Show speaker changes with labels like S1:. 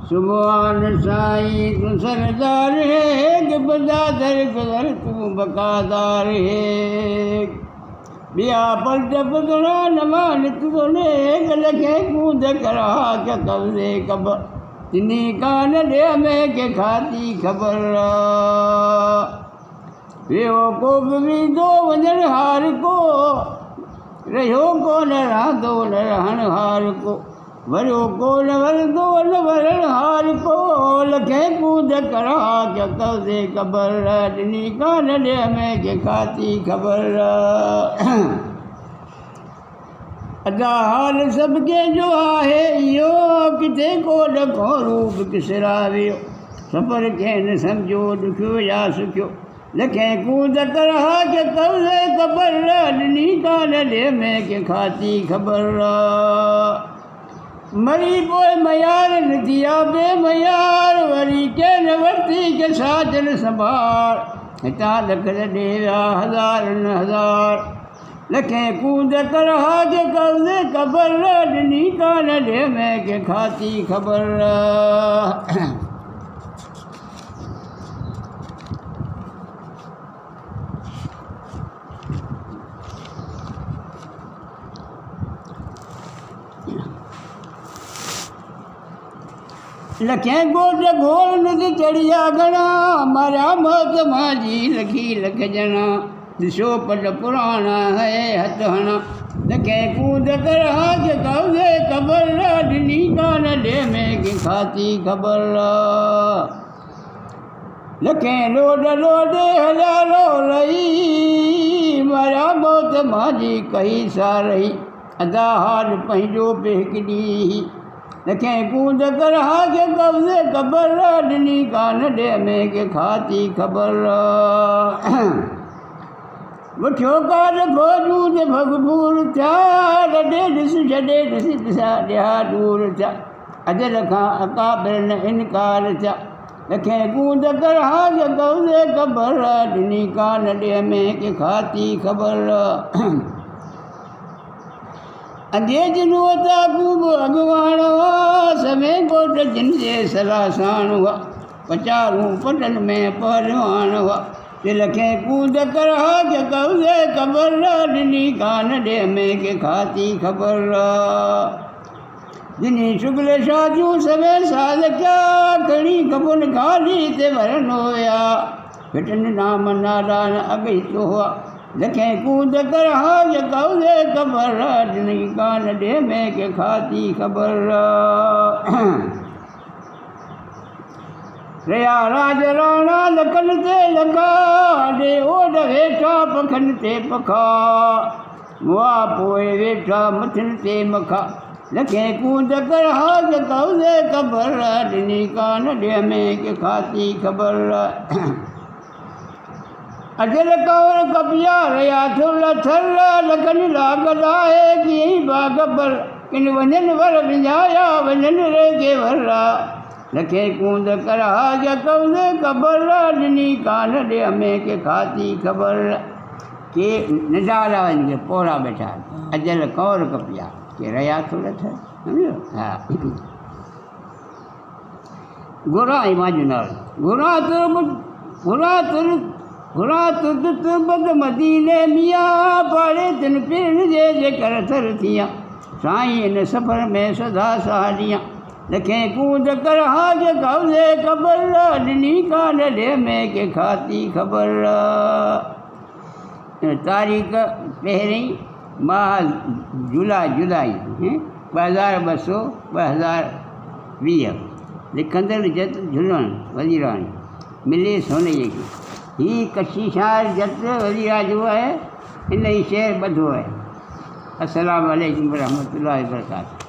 S1: सुभान साईं तू सरदार है कि बजा दर गुजर तू बकादार है बिया पलट पकड़ा नमान तू ने लखे कूद करा के कब्जे कबर तिनी कान दे में के खाती खबर वियो को भी दो वजन हार को रहो को न राधो न रहन हार को वरो को न वर दो न वरण हार को लखे कूद करा के कब्जे कबर तिनी कान दे में के खाती खबर अदा हाल सबके जो आहे यो किथे को डको रूप किसरावियो सफ़र खे न सम्झो ॾुखियो या सुखियो लखे कूद करा के कब्जे कबर ॾिनी कान ॾे में के खाती ख़बर मरी पोइ मयार न थिया बेमयार वरी के न वरिती के साजन संभाल हितां लख ॾेरा हज़ार न हज़ार लखे कूद करा के कब्जे कबर ॾिनी कान ॾे में के खाती ख़बर लखे गोट घोल नदी चढ़िया घणा मारा मौत मांजी लखी लख ॼणा ॾिसो पट पुराणा है हथ हणा लखे कूद करा के कब्जे कबर ॾिनी कान ॾे में के खाती ख़बर लखे लोड लोडे हज़ारो रही मारा मौत मांजी कही सा रही अदा हाल पंहिंजो बि हिकु ॾींहुं लखे कूद करा के कब्जे कबर ॾिनी कान ॾे में के खाती ख़बर वठियो काल भोजू ते भगभूर थिया ॾे ॾिस छॾे ॾिस ॾिसा ॾिया दूर थिया अजल खां अकाबिर न इनकार थिया लखे कूद करा के कब्जे कबर ॾिनी कान ॾे में के खाती ख़बर अंधेज नुअता खूब अॻवान हुआ समय कोट जिन जे सलासान हुआ पचारूं पटन में पहलवान हुआ ते लखे कूद करा के कब्जे कबर ॾिनी कान ॾे में के खाती ख़बर जिनी शुगल शादियूं सवे साल क्या खणी कपुन खाली ते वरन हुया फिटन नाम नाला न अॻई तो हुआ लखे कूद करा के कब्जे कबर ॾिनी कान ॾे में के खाती ख़बर रया राज राणा लखन ते लखा ॾे ओड वेठा पखन ते पखा मुआ पोइ वेठा मथन ते मखा लखे कूद करा के कब्जे कबर ॾिनी कान ॾे में के खाती ख़बर अजल कौर कपिया रया थुल थल लखन लागदा है की बागबर किन वञन वर विञाया वञन रे के वरा लखे कूद करा के कब्जे कबर ॾिनी कान ॾे में के खाती ख़बर के नज़ारा वञे पोड़ा बैठा अजल कौर कपिया के रया थुल थल सम्झो हा घुरा इमाजिनर घुरा तुत बद मदीने मियाँ पाड़े तिन पिण जे कर थर थियां साईं इन सफ़र में सदा सहालियां लखे कूद करा के कब्जे कबर ॾिनी कान ॾे में के खाती ख़बर तारीख़ पहिरीं माह जुलाई 2020 लिखंदड़ जत झुलण वज़ीराणी मिले सोनैया की ही कच्छी शार जत वज़ीरा जो है इन ही शेर ॿधो है। अस्सलाम वालेकुम रहमतुल्लाहि व बरकातहू।